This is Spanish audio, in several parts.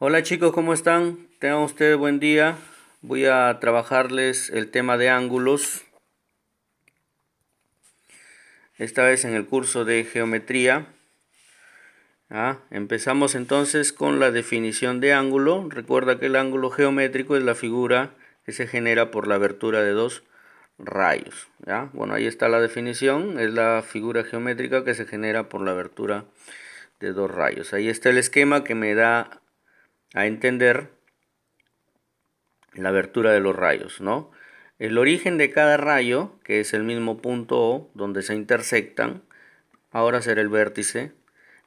Hola chicos, ¿cómo están? Tengan ustedes buen día. Voy a trabajarles el tema de ángulos, esta vez en el curso de geometría. Empezamos entonces con la definición de ángulo. Recuerda que el ángulo geométrico es la figura que se genera por la abertura de dos rayos. Bueno, ahí está la definición, es la figura geométrica que se genera por la abertura de dos rayos. Ahí está el esquema que me da a entender la abertura de los rayos, ¿no? El origen de cada rayo, que es el mismo punto O, donde se intersectan, ahora será el vértice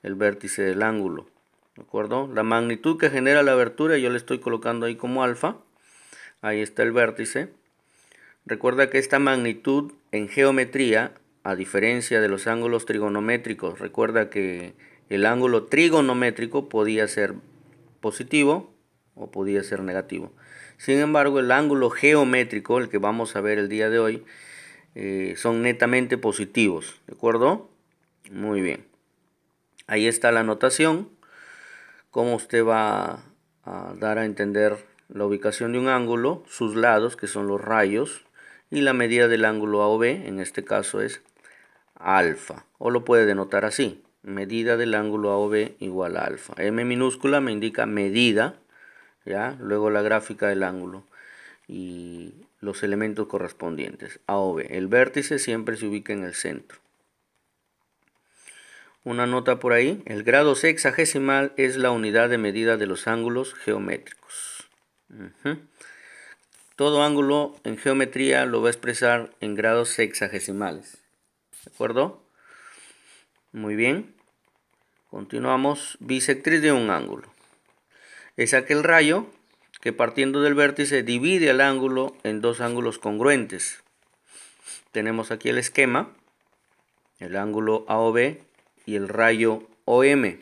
del ángulo, ¿de acuerdo? La magnitud que genera la abertura yo le estoy colocando ahí como alfa, ahí está el vértice. Recuerda que esta magnitud en geometría, a diferencia de los ángulos trigonométricos, recuerda que el ángulo trigonométrico podía ser positivo o podía ser negativo. Sin embargo, el ángulo geométrico, el que vamos a ver el día de hoy, son netamente positivos, ¿de acuerdo? Muy bien. Ahí está la notación, cómo usted va a dar a entender la ubicación de un ángulo, sus lados, que son los rayos, y la medida del ángulo A o B, en este caso es alfa, o lo puede denotar así, medida del ángulo A o B igual a alfa. M minúscula me indica medida, ¿ya? Luego la gráfica del ángulo y los elementos correspondientes, A o B. El vértice siempre se ubica en el centro. Una nota por ahí, el grado sexagesimal es la unidad de medida de los ángulos geométricos. Todo ángulo en geometría lo va a expresar en grados sexagesimales. ¿De acuerdo? Muy bien. Continuamos. Bisectriz de un ángulo. Es aquel rayo que partiendo del vértice divide el ángulo en dos ángulos congruentes. Tenemos aquí el esquema, el ángulo AOB y el rayo OM,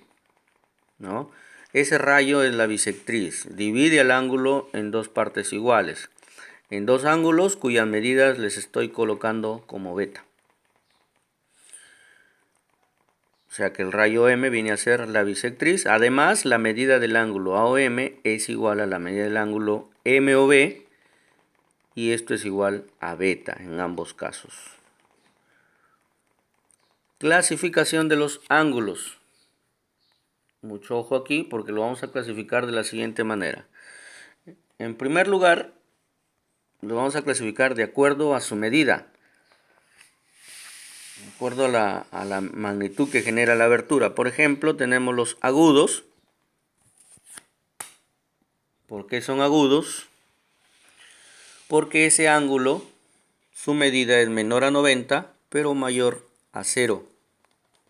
¿no? Ese rayo es la bisectriz, divide el ángulo en dos partes iguales, en dos ángulos cuyas medidas les estoy colocando como beta. O sea que el rayo M viene a ser la bisectriz. Además, la medida del ángulo AOM es igual a la medida del ángulo MOB y esto es igual a beta en ambos casos. Clasificación de los ángulos. Mucho ojo aquí porque lo vamos a clasificar de la siguiente manera. En primer lugar, lo vamos a clasificar de acuerdo a su medida, de acuerdo a la magnitud que genera la abertura. Por ejemplo, tenemos los agudos. ¿Por qué son agudos? Porque ese ángulo, su medida es menor a 90, pero mayor a 0.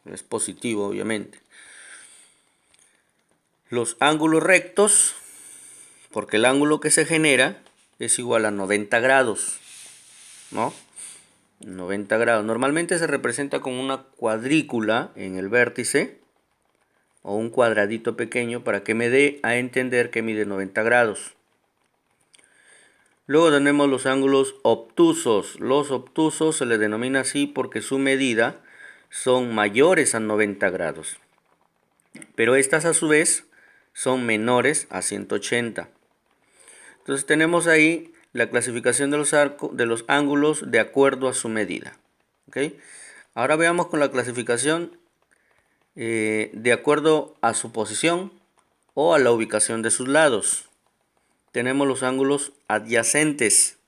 Es positivo, obviamente. Los ángulos rectos, porque el ángulo que se genera es igual a 90 grados, ¿no? 90 grados. Normalmente se representa con una cuadrícula en el vértice o un cuadradito pequeño para que me dé a entender que mide 90 grados. Luego tenemos los ángulos obtusos. Los obtusos se les denomina así porque su medida son mayores a 90 grados. Pero estas a su vez son menores a 180. Entonces tenemos ahí la clasificación de los ángulos de acuerdo a su medida. ¿Okay? Ahora veamos con la clasificación de acuerdo a su posición o a la ubicación de sus lados. Tenemos los ángulos adyacentes.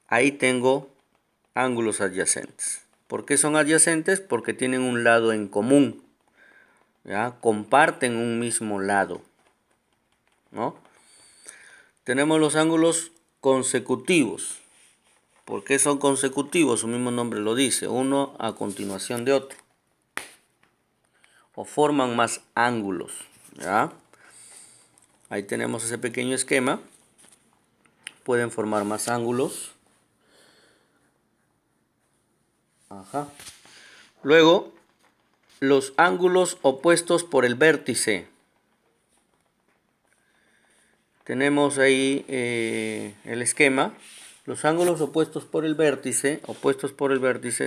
Ahí tengo ángulos adyacentes. ¿Por qué son adyacentes? Porque tienen un lado en común. ¿Ya? Comparten un mismo lado, ¿no? Tenemos los ángulos consecutivos. ¿Por qué son consecutivos? Su mismo nombre lo dice, uno a continuación de otro. O forman más ángulos, ¿ya? Ahí tenemos ese pequeño esquema. Pueden formar más ángulos. Ajá. Luego, los ángulos opuestos por el vértice. Tenemos ahí el esquema. Los ángulos opuestos por el vértice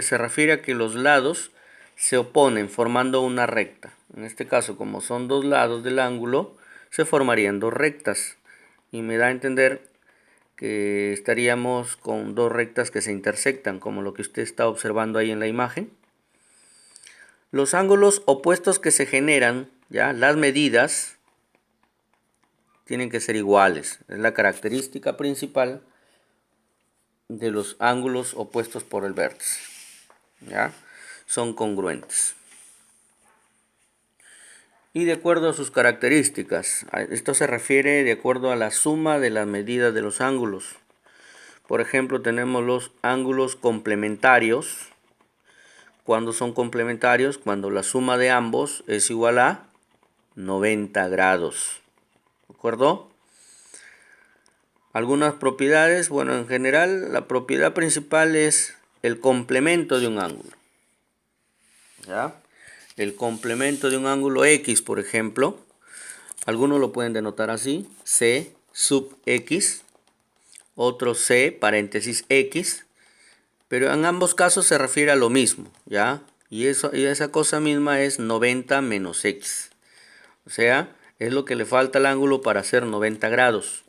se refiere a que los lados se oponen formando una recta. En este caso, como son dos lados del ángulo, se formarían dos rectas. Y me da a entender que estaríamos con dos rectas que se intersectan, como lo que usted está observando ahí en la imagen. Los ángulos opuestos que se generan, ya, las medidas tienen que ser iguales. Es la característica principal de los ángulos opuestos por el vértice. ¿Ya? Son congruentes. Y de acuerdo a sus características, esto se refiere de acuerdo a la suma de las medidas de los ángulos. Por ejemplo, tenemos los ángulos complementarios. ¿Cuándo son complementarios? Cuando la suma de ambos es igual a 90 grados. ¿De acuerdo? Algunas propiedades, bueno, en general la propiedad principal es el complemento de un ángulo. ¿Ya? El complemento de un ángulo X, por ejemplo, algunos lo pueden denotar así, C sub X, otro C paréntesis X, pero en ambos casos se refiere a lo mismo, ¿ya? Y esa cosa misma es 90 menos X. O sea, es lo que le falta al ángulo para hacer 90 grados.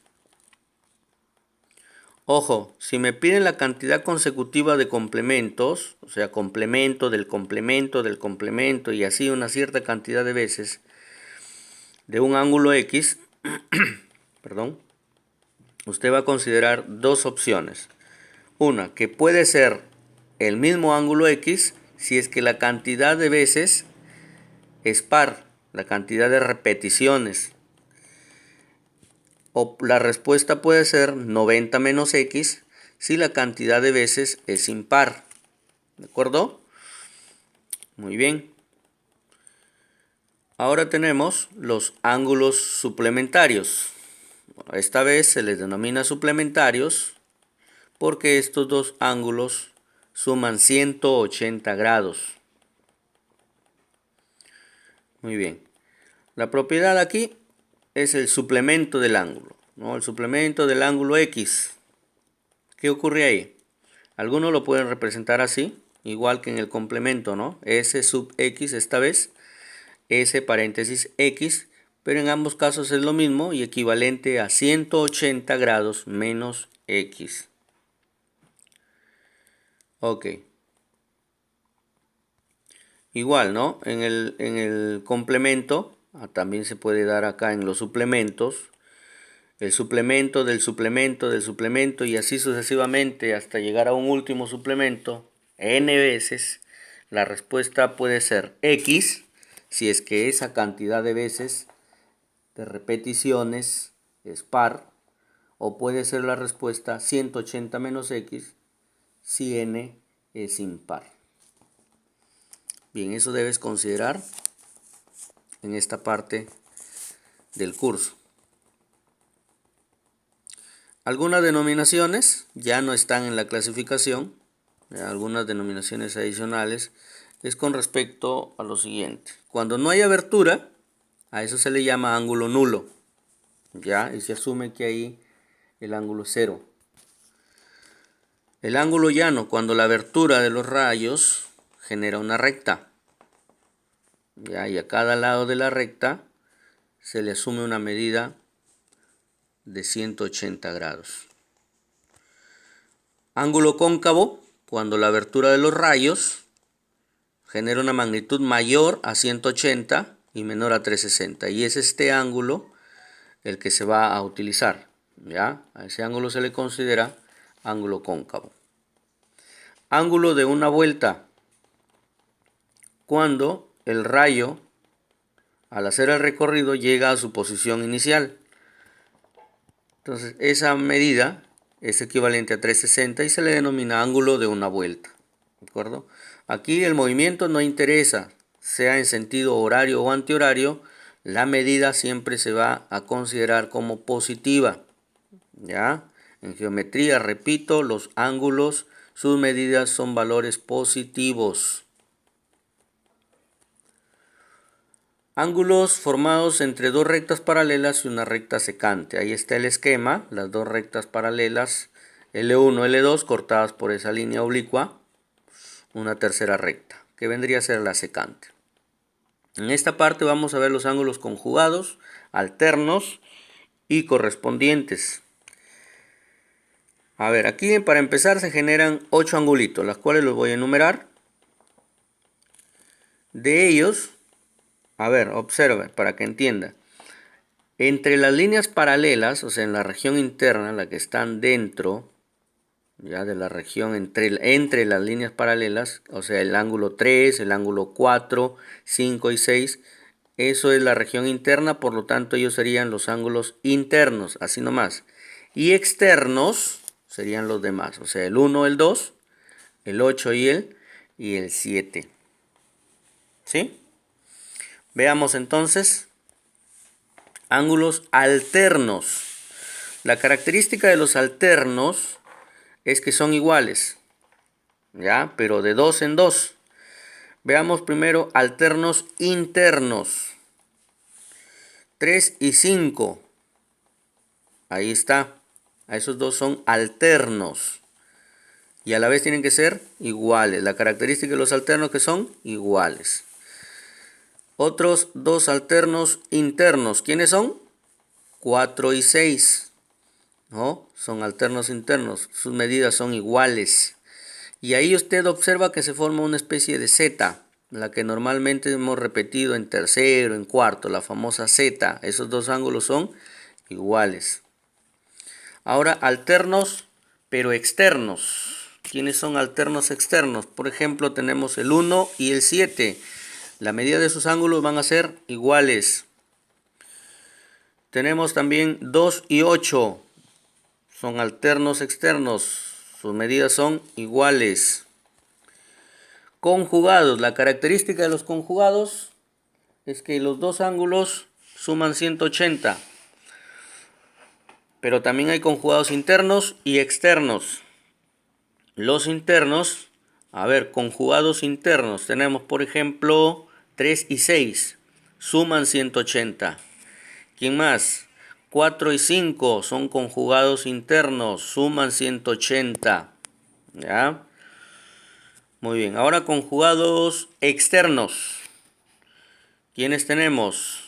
Ojo, si me piden la cantidad consecutiva de complementos, o sea, complemento del complemento del complemento y así una cierta cantidad de veces de un ángulo X, perdón, usted va a considerar dos opciones. Una, que puede ser el mismo ángulo X si es que la cantidad de veces es par, la cantidad de repeticiones. O la respuesta puede ser 90 menos X si la cantidad de veces es impar. ¿De acuerdo? Muy bien. Ahora tenemos los ángulos suplementarios. Esta vez se les denomina suplementarios porque estos dos ángulos suman 180 grados. Muy bien. La propiedad aquí es el suplemento del ángulo, ¿no? El suplemento del ángulo X. ¿Qué ocurre ahí? Algunos lo pueden representar así, igual que en el complemento, ¿no? S sub X esta vez, S paréntesis X, pero en ambos casos es lo mismo y equivalente a 180 grados menos X. Ok. Igual, ¿no? En el complemento, también se puede dar acá en los suplementos, el suplemento del suplemento del suplemento y así sucesivamente hasta llegar a un último suplemento n veces. La respuesta puede ser X si es que esa cantidad de veces de repeticiones es par, o puede ser la respuesta 180 menos X si n es impar. Bien, eso debes considerar en esta parte del curso. Algunas denominaciones ya no están en la clasificación, algunas denominaciones adicionales, es con respecto a lo siguiente. Cuando no hay abertura, a eso se le llama ángulo nulo, ¿ya? Y se asume que ahí el ángulo es cero. El ángulo llano, cuando la abertura de los rayos genera una recta, ¿ya? Y a cada lado de la recta se le asume una medida de 180 grados. Ángulo cóncavo, cuando la abertura de los rayos genera una magnitud mayor a 180 y menor a 360. Y es este ángulo el que se va a utilizar, ¿ya? A ese ángulo se le considera ángulo cóncavo. Ángulo de una vuelta, cuando el rayo, al hacer el recorrido, llega a su posición inicial. Entonces, esa medida es equivalente a 360 y se le denomina ángulo de una vuelta. ¿De acuerdo? Aquí el movimiento no interesa, sea en sentido horario o antihorario, la medida siempre se va a considerar como positiva. ¿Ya? En geometría, repito, los ángulos, sus medidas son valores positivos. Ángulos formados entre dos rectas paralelas y una recta secante. Ahí está el esquema, las dos rectas paralelas L1, L2 cortadas por esa línea oblicua, una tercera recta, que vendría a ser la secante. En esta parte vamos a ver los ángulos conjugados, alternos y correspondientes. A ver, aquí para empezar se generan 8 angulitos, las cuales los voy a enumerar. De ellos, a ver, observe para que entienda. Entre las líneas paralelas, o sea, en la región interna, la que están dentro ya de la región entre las líneas paralelas, o sea, el ángulo 3, el ángulo 4, 5 y 6, eso es la región interna, por lo tanto ellos serían los ángulos internos, así nomás. Y externos serían los demás, o sea, el 1, el 2, el 8 y el 7. ¿Sí? Veamos entonces ángulos alternos. La característica de los alternos es que son iguales, ¿ya? Pero de 2 en 2. Veamos primero alternos internos. 3 y 5. Ahí está. A esos dos son alternos. Y a la vez tienen que ser iguales. La característica de los alternos que son iguales. Otros dos alternos internos. ¿Quiénes son? 4 y 6. ¿No? Son alternos internos. Sus medidas son iguales. Y ahí usted observa que se forma una especie de Z, la que normalmente hemos repetido en tercero, en cuarto, la famosa Z. Esos dos ángulos son iguales. Ahora, alternos, pero externos. ¿Quiénes son alternos externos? Por ejemplo, tenemos el 1 y el 7. La medida de sus ángulos van a ser iguales. Tenemos también 2 y 8. Son alternos externos. Sus medidas son iguales. Conjugados. La característica de los conjugados es que los dos ángulos suman 180. Pero también hay conjugados internos y externos. Los internos, a ver, conjugados internos. Tenemos, por ejemplo, 3 y 6. Suman 180. ¿Quién más? 4 y 5 son conjugados internos. Suman 180. ¿Ya? Muy bien. Ahora conjugados externos. ¿Quiénes tenemos?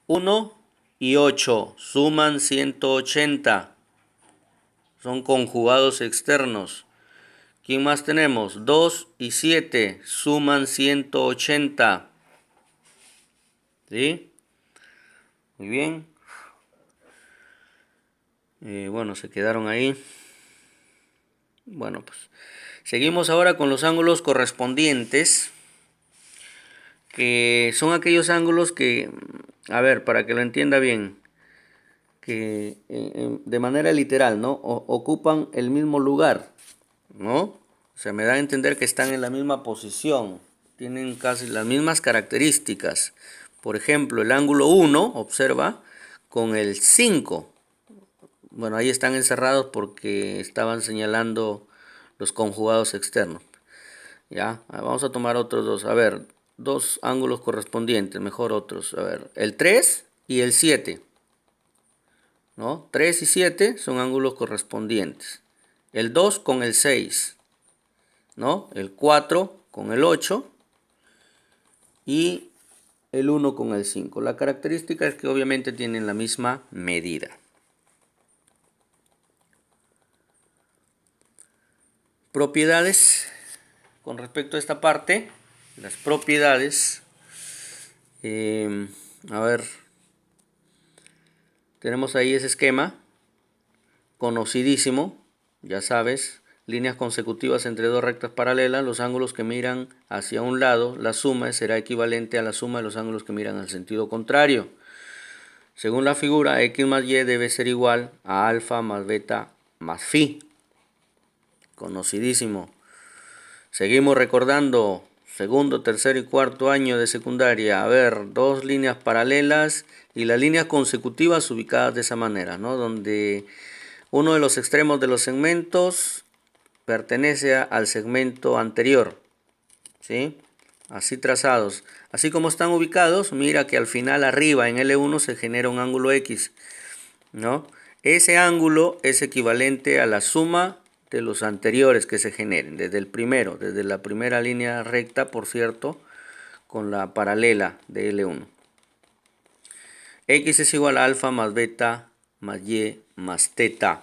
1 y 8 suman 180. Son conjugados externos. ¿Quién más tenemos? 2 y 7 suman 180. ¿Sí? Muy bien. Bueno, se quedaron ahí. Bueno, pues seguimos ahora con los ángulos correspondientes, que son aquellos ángulos que, a ver, para que lo entienda bien, que de manera literal, ¿no? Ocupan el mismo lugar, ¿no? O sea, me da a entender que están en la misma posición, tienen casi las mismas características. Por ejemplo, el ángulo 1, observa, con el 5. Bueno, ahí están encerrados porque estaban señalando los conjugados externos. Ya, vamos a tomar otros dos. A ver, dos ángulos correspondientes, mejor otros. A ver, el 3 y el 7. ¿No? 3 y 7 son ángulos correspondientes. El 2 con el 6. ¿No? El 4 con el 8. Y el 1 con el 5. La característica es que obviamente tienen la misma medida. Propiedades. Con respecto a esta parte, las propiedades. A ver. Tenemos ahí ese esquema, conocidísimo, ya sabes, líneas consecutivas entre dos rectas paralelas, los ángulos que miran hacia un lado, la suma será equivalente a la suma de los ángulos que miran al sentido contrario. Según la figura, x más y debe ser igual a alfa más beta más phi. Conocidísimo. Seguimos recordando. Segundo, tercer y cuarto año de secundaria. A ver, dos líneas paralelas y las líneas consecutivas ubicadas de esa manera, ¿no? Donde uno de los extremos de los segmentos pertenece al segmento anterior, ¿sí? Así trazados. Así como están ubicados, mira que al final arriba en L1 se genera un ángulo X, ¿no? Ese ángulo es equivalente a la suma de los anteriores que se generen, desde el primero, desde la primera línea recta, por cierto, con la paralela de L1. X es igual a alfa más beta más Y más teta.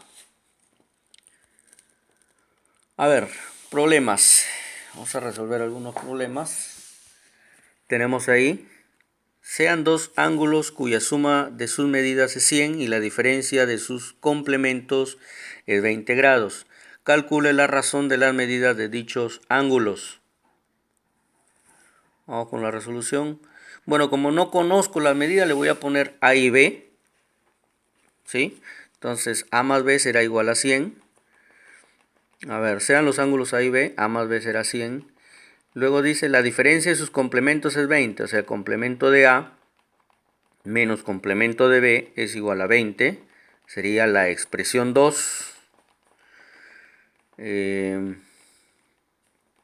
A ver, problemas. Vamos a resolver algunos problemas. Tenemos ahí, sean dos ángulos cuya suma de sus medidas es 100 y la diferencia de sus complementos es 20 grados. Calcule la razón de las medidas de dichos ángulos. Vamos con la resolución. Bueno, como no conozco las medidas, le voy a poner A y B. ¿Sí? Entonces, A más B será igual a 100. A ver, sean los ángulos A y B, A más B será 100. Luego dice, la diferencia de sus complementos es 20. O sea, el complemento de A menos complemento de B es igual a 20. Sería la expresión 2.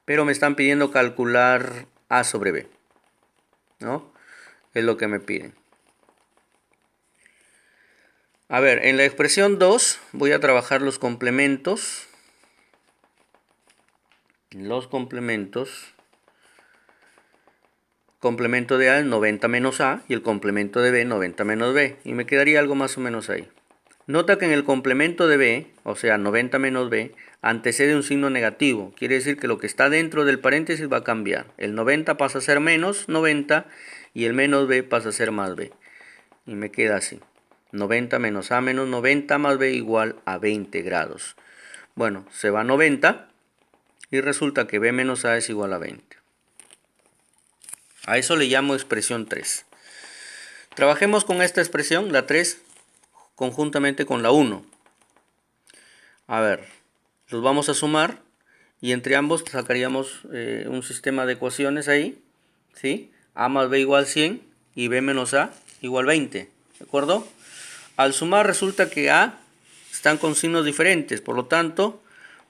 Pero me están pidiendo calcular A sobre B, ¿no? Es lo que me piden. A ver, en la expresión 2 voy a trabajar los complementos. Complemento de A es 90 menos A y el complemento de B 90 menos B. Y me quedaría algo más o menos ahí. Nota que en el complemento de B, o sea 90 menos B, antecede un signo negativo. Quiere decir que lo que está dentro del paréntesis va a cambiar. El 90 pasa a ser menos 90 y el menos B pasa a ser más B. Y me queda así. 90 menos A menos 90 más B igual a 20 grados. Bueno, se va 90 y resulta que B menos A es igual a 20. A eso le llamo expresión 3. Trabajemos con esta expresión, la 3, conjuntamente con la 1. A ver, los vamos a sumar y entre ambos sacaríamos un sistema de ecuaciones ahí, ¿sí? A más B igual 100 y B menos A igual 20, ¿de acuerdo? Al sumar resulta que A están con signos diferentes, por lo tanto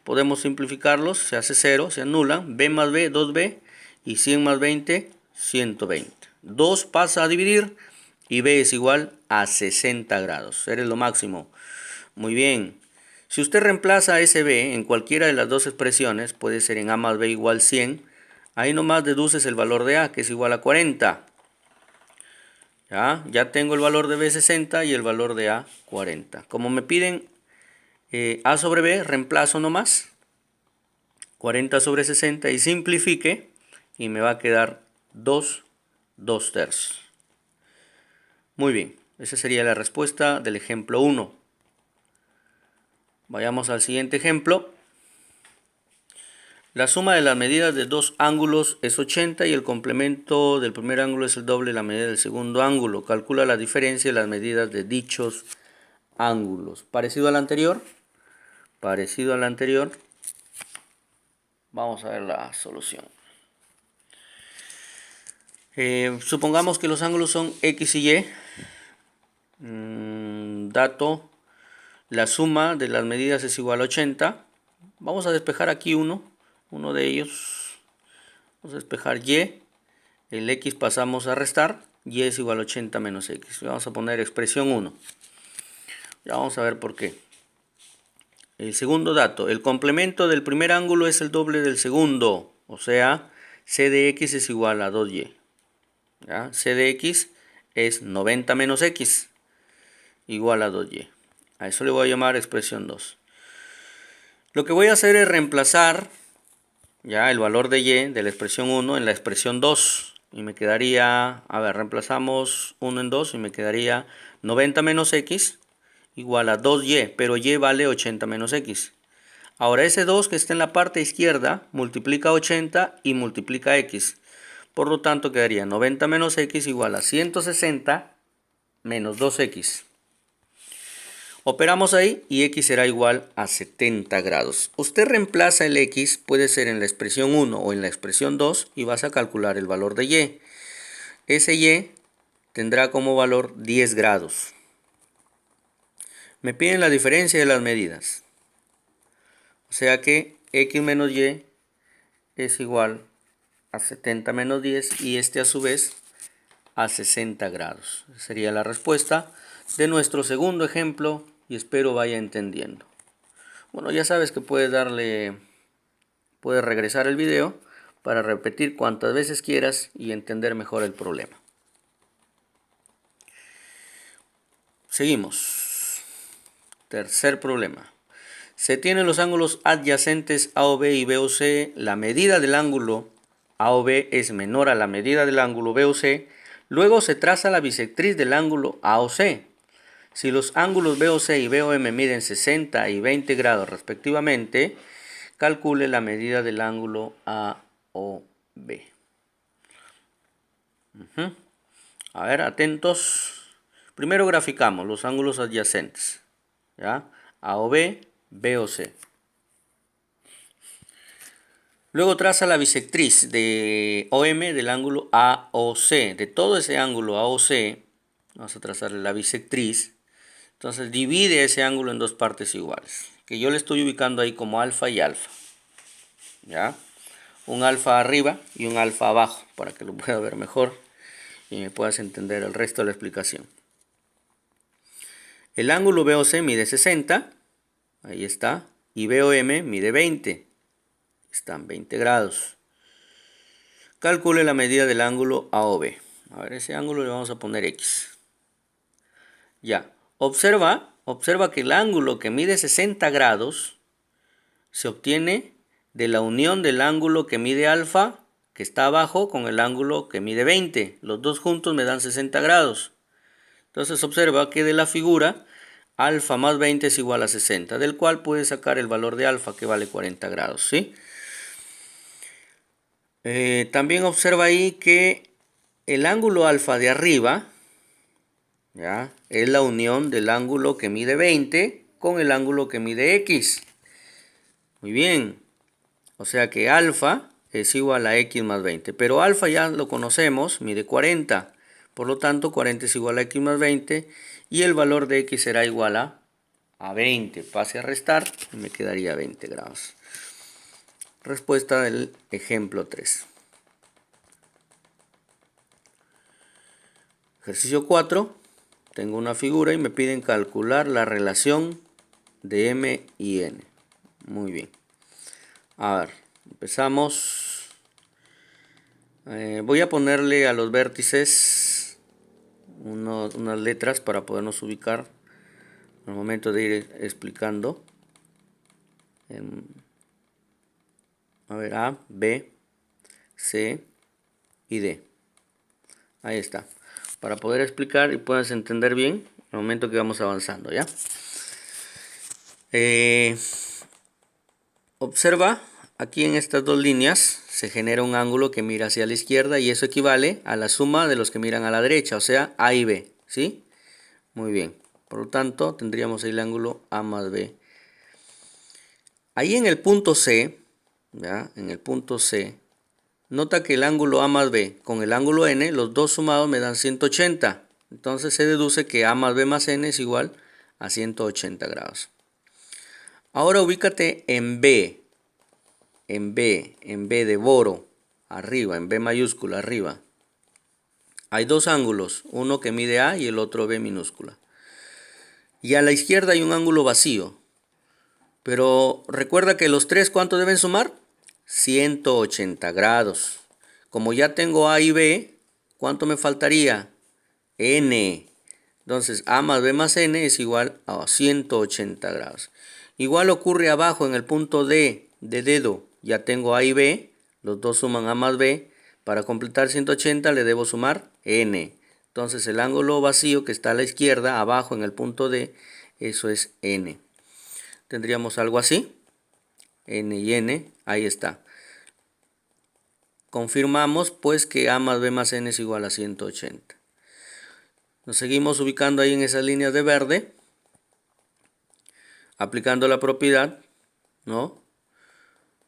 podemos simplificarlos, se hace 0, se anulan, B más B, 2B y 100 más 20, 120. 2 pasa a dividir y B es igual a 60 grados, eres lo máximo. Muy bien. Si usted reemplaza ese B en cualquiera de las dos expresiones, puede ser en A más B igual 100, ahí nomás deduces el valor de A, que es igual a 40. Ya tengo el valor de B 60 y el valor de A 40. Como me piden A sobre B, reemplazo nomás 40 sobre 60 y simplifique y me va a quedar 2 tercios. Muy bien, esa sería la respuesta del ejemplo 1. Vayamos al siguiente ejemplo. La suma de las medidas de dos ángulos es 80 y el complemento del primer ángulo es el doble de la medida del segundo ángulo. Calcula la diferencia de las medidas de dichos ángulos. Parecido al anterior. Vamos a ver la solución. Supongamos que los ángulos son X y Y. Dato, la suma de las medidas es igual a 80. Vamos a despejar aquí uno de ellos. Vamos a despejar Y. El X pasamos a restar. Y es igual a 80 menos X. Vamos a poner expresión 1. Ya vamos a ver por qué. El segundo dato, el complemento del primer ángulo es el doble del segundo. O sea, C de X es igual a 2Y. ¿Ya? C de X es 90 menos X igual a 2Y. A eso le voy a llamar expresión 2. Lo que voy a hacer es reemplazar ya el valor de Y de la expresión 1 en la expresión 2. Y me quedaría, a ver, reemplazamos 1 en 2 y me quedaría 90 menos X igual a 2Y, pero Y vale 80 menos X. Ahora ese 2 que está en la parte izquierda multiplica 80 y multiplica X. Por lo tanto quedaría 90 menos X igual a 160 menos 2X. Operamos ahí y X será igual a 70 grados. Usted reemplaza el X, puede ser en la expresión 1 o en la expresión 2 y vas a calcular el valor de Y. Ese Y tendrá como valor 10 grados. Me piden la diferencia de las medidas. O sea que X menos Y es igual a 70 menos 10 y este a su vez a 60 grados. Esa sería la respuesta de nuestro segundo ejemplo y espero vaya entendiendo. Bueno, ya sabes que puedes regresar el video para repetir cuantas veces quieras y entender mejor el problema. Seguimos. Tercer problema. Se tienen los ángulos adyacentes AOB y BOC. La medida del ángulo AOB es menor a la medida del ángulo BOC. Luego se traza la bisectriz del ángulo AOC. Si los ángulos BOC y BOM miden 60 y 20 grados respectivamente, calcule la medida del ángulo AOB. A ver, atentos. Primero graficamos los ángulos adyacentes. ¿Ya? AOB, BOC. Luego traza la bisectriz de OM del ángulo AOC. De todo ese ángulo AOC, vamos a trazarle la bisectriz. Entonces divide ese ángulo en dos partes iguales, que yo le estoy ubicando ahí como alfa y alfa. ¿Ya? Un alfa arriba y un alfa abajo, para que lo pueda ver mejor y me puedas entender el resto de la explicación. El ángulo BOC mide 60, ahí está, y BOM mide 20, están 20 grados. Calcule la medida del ángulo AOB. A ver, ese ángulo le vamos a poner X. Ya. Observa que el ángulo que mide 60 grados se obtiene de la unión del ángulo que mide alfa, que está abajo, con el ángulo que mide 20. Los dos juntos me dan 60 grados. Entonces observa que de la figura, alfa más 20 es igual a 60, del cual puedes sacar el valor de alfa, que vale 40 grados, ¿sí? También observa ahí que el ángulo alfa de arriba, ¿ya?, es la unión del ángulo que mide 20 con el ángulo que mide X. Muy bien. O sea que alfa es igual a X más 20. Pero alfa ya lo conocemos, mide 40. Por lo tanto, 40 es igual a X más 20. Y el valor de X será igual a 20. Pase a restar y me quedaría 20 grados. Respuesta del ejemplo 3. Ejercicio 4. Tengo una figura y me piden calcular la relación de M y N. Muy bien. A ver, empezamos. Voy a ponerle a los vértices unas letras para podernos ubicar al momento de ir explicando. A ver, A, B, C y D. Ahí está. Para poder explicar y puedas entender bien al momento que vamos avanzando, ¿ya? Observa, aquí en estas dos líneas se genera un ángulo que mira hacia la izquierda y eso equivale a la suma de los que miran a la derecha, o sea, A y B, ¿sí? Muy bien. Por lo tanto, tendríamos el ángulo A más B. Ahí en el punto C, ¿ya?, en el punto C, nota que el ángulo A más B con el ángulo N, los dos sumados me dan 180. Entonces se deduce que A más B más N es igual a 180 grados. Ahora ubícate en B. En B de boro, arriba, en B mayúscula, arriba. Hay dos ángulos, uno que mide A y el otro B minúscula. Y a la izquierda hay un ángulo vacío. Pero recuerda que los tres, ¿cuánto deben sumar? 180 grados. Como ya tengo A y B, ¿cuánto me faltaría? N. Entonces A más B más N es igual a 180 grados. Igual ocurre abajo en el punto D de dedo. Ya tengo A y B, los dos suman A más B. Para completar 180 le debo sumar N. Entonces el ángulo vacío que está a la izquierda, abajo en el punto D, eso es N. Tendríamos algo así. N y N, ahí está. Confirmamos pues que A más B más N es igual a 180. Nos seguimos ubicando ahí en esas líneas de verde, aplicando la propiedad, ¿no?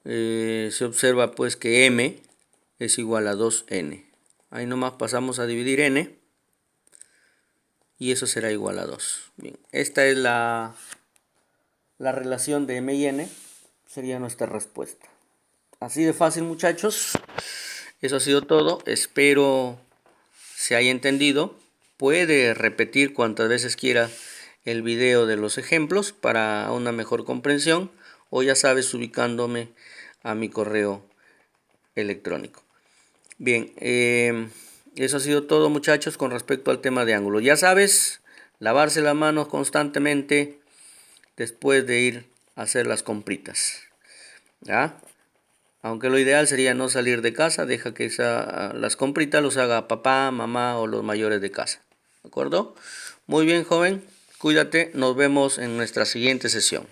Se observa pues que M es igual a 2N. Ahí nomás pasamos a dividir N y eso será igual a 2. Bien, esta es la relación de M y N, sería nuestra respuesta. Así de fácil, muchachos. Eso ha sido todo. Espero se haya entendido. Puede repetir cuantas veces quiera el video de los ejemplos para una mejor comprensión, o ya sabes, ubicándome a mi correo electrónico. Bien, eso ha sido todo, muchachos, con respecto al tema de ángulo. Ya sabes, lavarse las manos constantemente después de ir a hacer las compritas, ¿ya? Aunque lo ideal sería no salir de casa, deja que las compritas los haga papá, mamá o los mayores de casa, ¿de acuerdo? Muy bien, joven, cuídate, nos vemos en nuestra siguiente sesión.